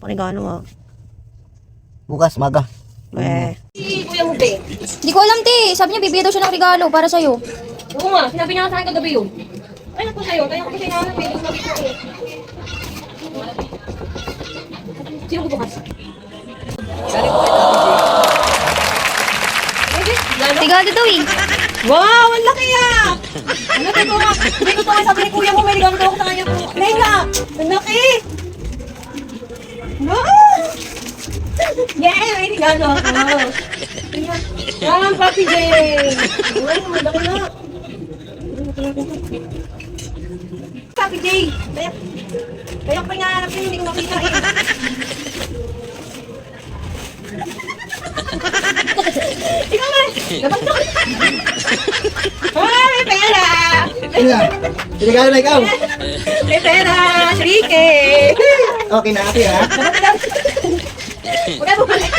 Regalo ah. Bukas, maga. Kuya mo, be. Hindi ko alam, te. Sabi niya, bibigyan daw siya ng regalo para sa'yo. Oo nga, sinabi niya sa akin kagabi yun. Ay, naku sa'yo, kaya ako sinahanap eh. Sabi ko eh. Sino bubukas? Regalo daw eh. Wow, ang laki ah! Ang laki ko nga. Hindi ko nga sabi ni kuya mo, may regalo daw ako sa kanya po. Lenga! Ang laki! Wow! Yeah, may regalo ako. Papi J! Wow, ang laki na. Papi J! Kaya ko hinahanap yun, hindi ko makita eh. Ikaw nga! Dapat ko! Ay, may pera! Ano yan? Regalo na ikaw. May pera! Shrike! Okay na, ate ha? Dapat na lang! Huwag ka bumalik!